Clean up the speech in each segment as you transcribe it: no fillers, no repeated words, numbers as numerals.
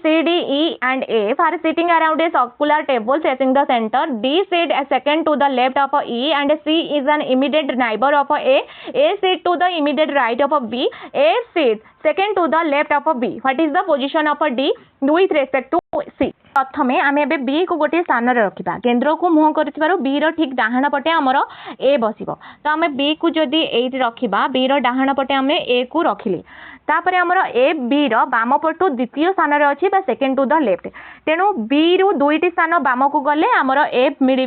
C, D, E and F are sitting around a circular table facing the center. D sit a second to the left of E and C is an immediate neighbor of A. A sit to the immediate right of B. F sit second to the left of B. What is the position of D with respect to C? प्रथमे आम A B को गोटे स्थान में रखा केन्द्र को मुह कर बी ठीक डाहाण पटे आमर ए बस तो आम बी को जदि ये रखा बी डाहाण पटे आम ए को रखिले तापर आमर ए बी बाम पटु द्वितीय स्थान में अच्छी सेकेंड टू द लेफ्ट तेणु बी रु दुईटी स्थान बाम को गले आमर एफ मिल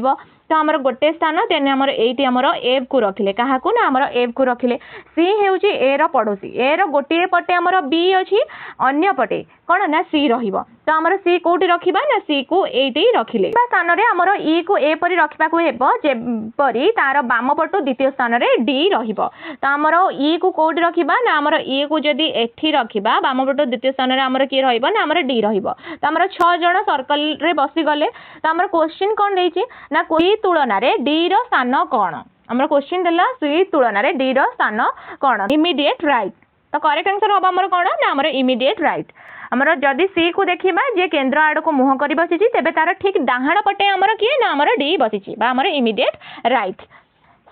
तो आमर गोटे स्थान तेने आमर एटी आमर एफ को रखिले क्या ना आमर एफ को रखिले सी हेउची ए रो पड़ोसी ए रो गोटे पटे आमर बी अच्छी अन्य पटे कौन ना सी रहिबो तो आमर सी कोठी रखिबा ना सी को एटी रखिले स्थान रे आमर ई को ए परि रखिबा को हेबो जे परि तार बाम पटु द्वितीय स्थान रे डी रहिबो तो आमर ई को कोठी रखिबा ना आमर ई को जदी एठी रखिबा बाम पटु द्वितीय स्थान रे आमर की रहिबो ना आमर डी रहिबो तो आमर 6 जण सर्कल रे बसी गले तो आमर क्वेश्चन कोन देछि ना कोई तुलना रे डी रो स्थान कोन आमर क्वेश्चन देला सी तुलना रे डी रो स्थान कोन इमीडिएट राइट तो करेक्ट आंसर होबा आमर कोन ना आमर इमीडिएट राइट आमर जदि सी को देखिबा जे केंद्र आड़ को मुह करी बसिछि तेबे तार ठीक डाहाण पटे आमर किए ना आमर डी बसिछि बा आमर immediate right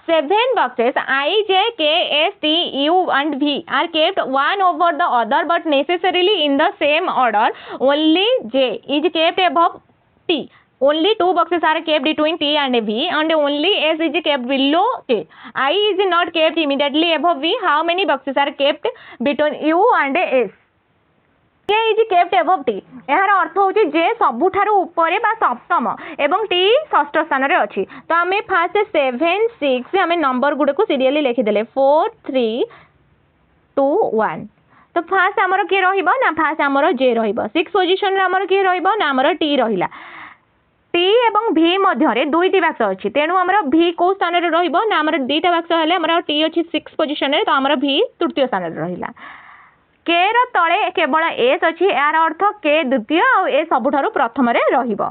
7 boxes I, J, K, S, T, U and V are kept one over the other but necessarily in the same order. Only J is kept above T. Only 2 boxes are kept between T and V and only S is kept below K. I is not kept immediately above V. How many boxes are kept between U and S? K is kept above T. यार अर्थ होची जे सबुठारु ऊपर बा सप्तम एवं T षष्ठ स्थान रे अछि तो आमे फास्ट 7 6 आमे नंबर गुडे को सीरियली लिखि देले 4 3 2 1 तो फास्ट हमर के रहिबो ना फास्ट हमर J रहिबो 6 पोजीशन रे हमर के रहिबो ना हमर T रहिला T एवं V मध्य रे दुईटी बाक्स अछि तेनु हमर V को स्थान रे रहिबो ना हमर दुईटा बाक्स हेले हमर T अछि 6 पोजीशन रे तो हमर V तृतीय स्थान रे रहिला के रो तळे केवल एस अछि यार अर्थ के द्वितीय और ए सबुठारु प्रथम रे रहिबो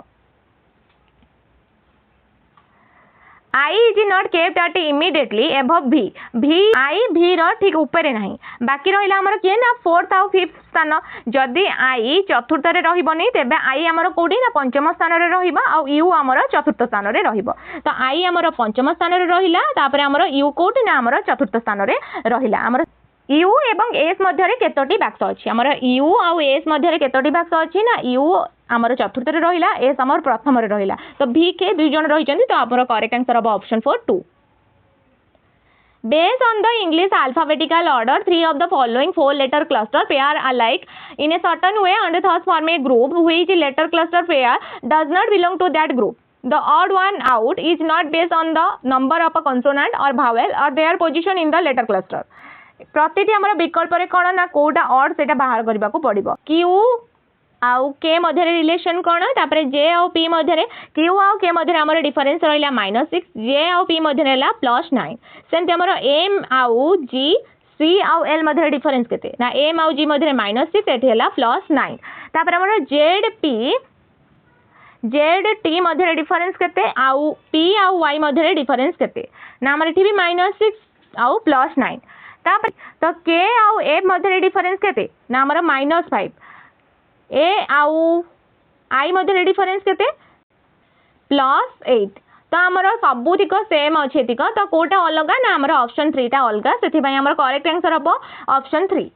I is not kept at immediately above V. V I V रो ठीक ऊपर नाही बाकी रहिला हमर के ना 4th और 5th स्थान जदि I चतुर्थ रे रहिबो नै तेबे I हमर कोडी ना पंचम स्थान रे रहिबो आ U हमर चतुर्थ स्थान रे रहिबो तो I हमर पंचम स्थान रे रहिला तापर हमर U कोडी ना हमर चतुर्थ स्थान रे रहिला हमर U एवं S मध्य रे केतोटी बाक्स अछि हमर U और S मध्य रे केतोटी बाक्स अछि ना U हमर चतुर्थ रे रहिला S हमर प्रथम रे रहिला तो V के दुई जण रहिचंती तो हमर करेक्ट आंसर अब option 4 2 Based on the English alphabetical order, 3 of the following 4 letter cluster pair alike in a certain way and thus form a group which letter cluster pair does not belong to that group. The odd one out is not based on the number of a consonant or vowel or their position in the letter cluster. प्रतिटी हमर विकल्प रे कोन ना कोडा odd सेटा बाहर करबा को पड़िबो Q आउ के मध्य रिलेशन कोन तापरे J आउ P मध्य रे Q आउ के मध्य हमर डिफरेंस रहिला -6 J आउ P मध्य रेला +9 सेंते हमर M आउ G C आउ L मध्य डिफरेंस केते ना M आउ G मध्य रे -6 एठी हैला +9 तापरे हमर Z P Z T मध्य रे डिफरेंस केते आउ P आउ Y मध्य रे डिफरेंस केते ना हमर एठी भी -6 आउ +9 तापर तो K आउ F मध्य डिफरेंस केते ना हमर -5 A आउ I मध्य डिफरेंस केते +8 तो हमर सबुतिक सेम अछि तिक तो कोटा अलगा ना हमर ऑप्शन 3 टा अलगा सेति भाई हमर करेक्ट आंसर हबो option 3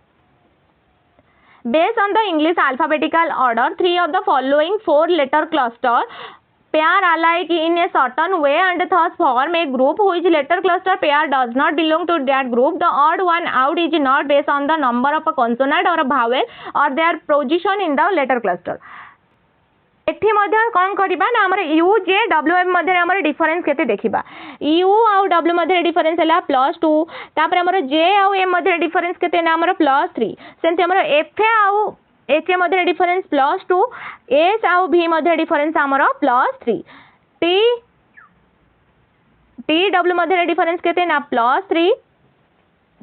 Based on the English alphabetical order 3 of the following 4 letter cluster pair alike in a certain way and thus form a group which letter cluster pair does not belong to that group. The odd one out is not based on the number of a consonant or a vowel or their position in the letter cluster. एठी मध्य कोन करिबा ना हमर U J W M मध्य हमर difference केते देखिबा U आउ W मध्य difference हला +2 तापर हमर J आउ M मध्य डिफरेंस केते ना हमर +3 सेंते हमर F आउ H मध्य डिफरेंस +2 S आउ V मध्य डिफरेंस हमर +3 T W मध्य डिफरेंस केते ना +3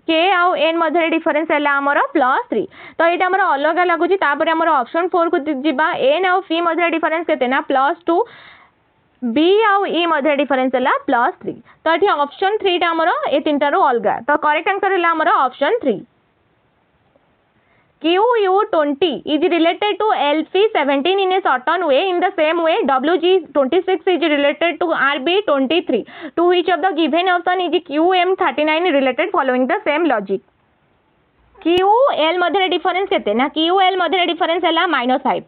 K आउ N मध्य डिफरेंस हला हमर +3 तो एटा हमर अलग लागुची तापर हमर ऑप्शन 4 को जिबा N आउ P मध्य डिफरेंस केते ना +2 B आउ E मध्य डिफरेंस हला +3 तो एठी ऑप्शन 3 टा हमर ए तीनटा रो अलगा तो करेक्ट आंसर हला हमर option 3 QU20 is related to LP17 in a certain way. In the same way, WG26 is related to RB23. To which of the given option is QM39 related following the same logic? QL Madhya difference केते ना QL मध्य difference है -5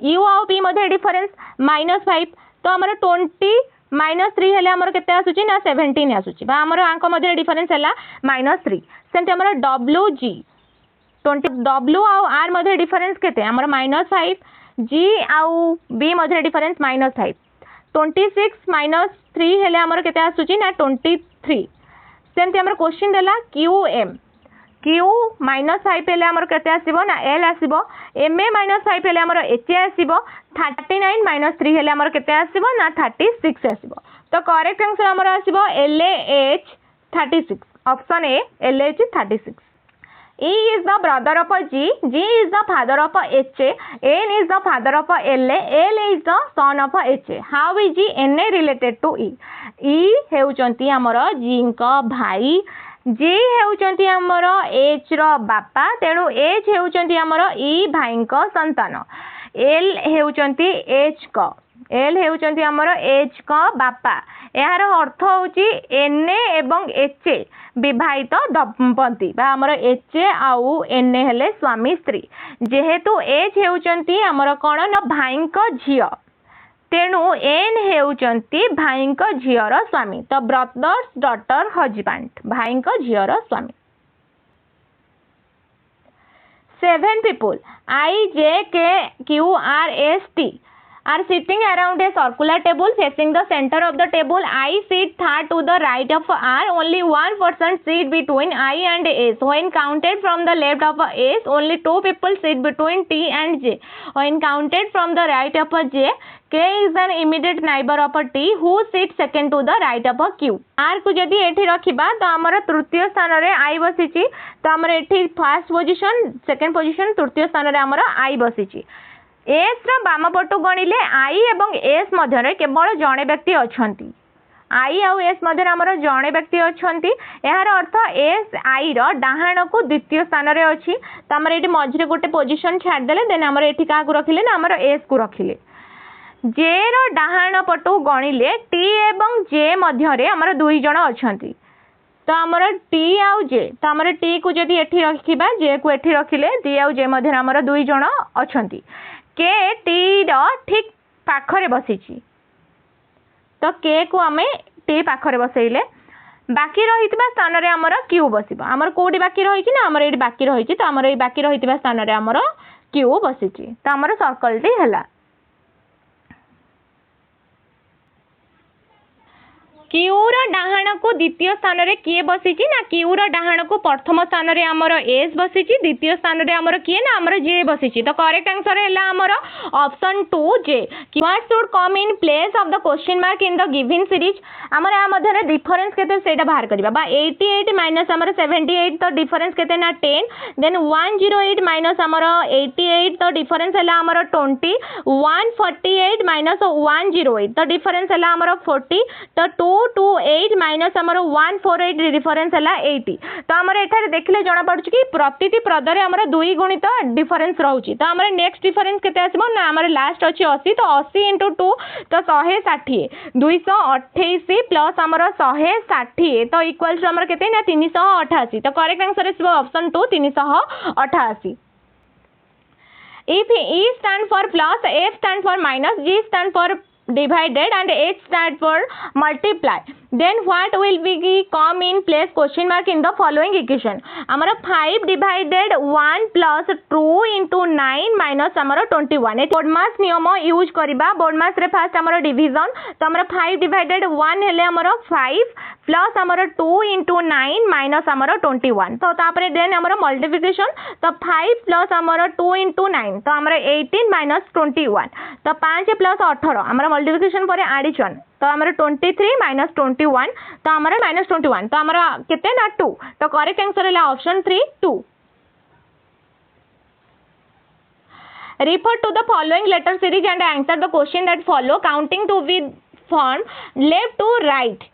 U और P मध्य difference -5 तो आमर 20 -3 हेले आमर केते आसुची ना 17 आसुची बा आमर आंक मध्य डिफरेंस है -3 सेंते आमर WG 20 W और R मध्य डिफरेंस केते आमर -5 G और B मध्य डिफरेंस -5 26 -3 हेले आमर केते आसुची ना 23 सेंते आमर क्वेश्चन देला QM Q -5 हेले आमर केते आसीबो ना L आसीबो MA -5 हेले आमर HA आसीबो 39 -3 हेले आमर केते आसीबो ना 36 आसीबो तो करेक्ट आंसर आमर आसीबो LH 36 option A LH 36 E is the brother of G, G is the father of HA, N is the father of LA, L is the son of HA. How is NA related to E? E हेउचंती आमर G का भाई G हेउचंती आमर H रो बापा तेणु H हेउचंती आमर E भाई का संतान L हेउचंती H का L हेउचंती आमर H का बापा यार अर्थ होची NA एवं HA विवाहित दंपति बा आमर HA आउ NA हेले स्वामी स्त्री जेहेतु H हेउचंती आमर कोन ना भाई का झियो तेणु N हेउचंती भाई का झियर स्वामी तो ब्रदर्स डॉटर हजबैंड भाई का झियर स्वामी 7 people I J K Q R S T are sitting around a circular table facing the center of the table. I sit third to the right of R. Only one person sit between I and S. When counted from the left of S, only 2 people sit between T and J. When counted from the right of J, K is an immediate neighbor of T who sits second to the right of Q. R को जदि एठी रखिबा तो हमर तृतीय स्थान रे I बसिची तो हमर एठी फर्स्ट पोजीशन सेकंड पोजीशन तृतीय स्थान रे हमर I बसिची एस रो बाम पटु गणिले आई एवं एस मध्य केवल जड़े व्यक्ति अछंती आई आउ एस मध्य आमर जड़े व्यक्ति अछंती यार अर्थ एस आई रो डाहाण को द्वितीय स्थान रे अछि त हमर एठी मझरे गोटे पोजीशन छाड़ देले देन हमर एठी का को रखिले ना हमर एस को रखिले जे रो डाहाण पटु गणिले टी एवं जे मध्य रे हमर दुई जण अछंती तो आमर टी आउ जे तो आमर टी को जदि एठी रखिबा जे को एठी रखिले टी आउ जे मध्य आमर दुई जण अछंती के टी रो ठीक पाखरे बसिची तो के को आमे टी पाखरे बसैले बाकी रहितबा स्थान रे हमर क्यू बसिबो हमर कोडी बाकी रहिची ना हमर एडी बाकी रहिची तो हमर ए बाकी रहितबा स्थान रे हमर क्यू बसिची तो हमर सर्कल टी हला क्यू रो डाहाण को द्वितीय स्थान रे किए बसिची ना क्यू रो डाहाण को प्रथम स्थान रे हमर एस बसिची द्वितीय स्थान रे हमर किए ना हमर जे बसिची तो करेक्ट आंसर हैला हमर option 2 J what should come in place of the question mark in the given series हमर आ मध्य रे डिफरेंस केते सेटा बाहर करबा बा 88 माइनस हमर 78 तो डिफरेंस केते ना 10 देन 108 माइनस हमर 88 तो डिफरेंस हैला हमर 20 148 माइनस 108 तो डिफरेंस हैला हमर 40 तो 228 माइनस हमर 148 डिफरेंस हैला 80 तो हमर एठारे देखले जणा पडुची कि प्रतिटी पदरे हमर दुई गुणित डिफरेंस रहउची तो हमर नेक्स्ट डिफरेंस केते आसीबो ना हमर लास्ट अछि 80 तो 80 * 2 तो 160 228 प्लस हमर 160 तो इक्वल्स हमर केते ना 388 तो correct answer आसीबो option 2 388 If E stand for plus, F stand for minus, G stand for divided and H stand for multiply, then what will be come in place question mark in the following equation हमारा 5 divided 1 plus 2 into 9 minus हमारा 21 बोर्डमास नियम use करिबा बोर्डमास रे fast हमारा division तो हमारा 5 divided 1 हेले हमारा 5 प्लस हमारा 2 into 9 minus हमारा 21 तो तापरे देन हमारा मल्टीप्लिकेशन तो 5 प्लस हमारा 2 into 9 तो हमारा 18 minus 21 तो 5 प्लस 18 हमारा मल्टीप्लिकेशन पर एडिशन तो हमारा 23 minus 21 तो हमारा minus 21 तो हमारा कितने ना 2 तो करेक्ट आंसर है option 3 2 Refer to the following letter series and answer the question that follow counting to be form left to right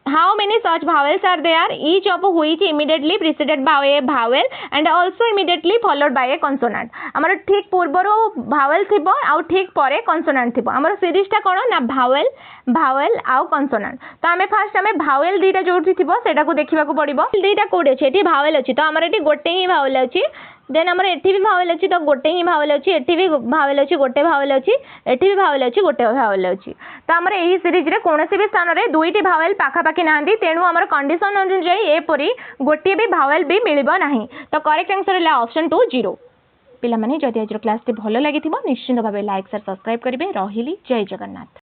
how many such vowels are there, each of which immediately preceded by a vowel and also immediately followed by a consonant. आमर ठीक पूर्वर vowel थिबो आउ ठीक परे consonant थिबो. आमर series टा कोन ना vowel vowel आउ consonant. तो आमे फर्स्ट आमे vowel दीटा जोठी थिबो सेटा को देखिबा को पड़िबो. दीटा कोड अछि एठी vowel अछि तो आमर एठी गोटे ही vowel अछि. देन आमर एठी भी vowel अछि तो गोटे ही vowel अछि. एठी भी vowel अछि गोटे vowel अछि. एठी भी vowel अछि गोटे vowel अछि. तो आमर एही सीरीज रे कोनोसी भी स्थान रे दुईटी vowel पाखा पाखी नांदी तेणु आमर कंडीशन अनुसार एपरी गोटे भी vowel भी मिलिबो नाही. तो करेक्ट आंसर है ऑप्शन 2 0. पिला माने जदि आज क्लास टी भलो लागिथिबो निश्चित भाबे लाइक शेयर सब्सक्राइब करिवे. रहिली जय जगन्नाथ.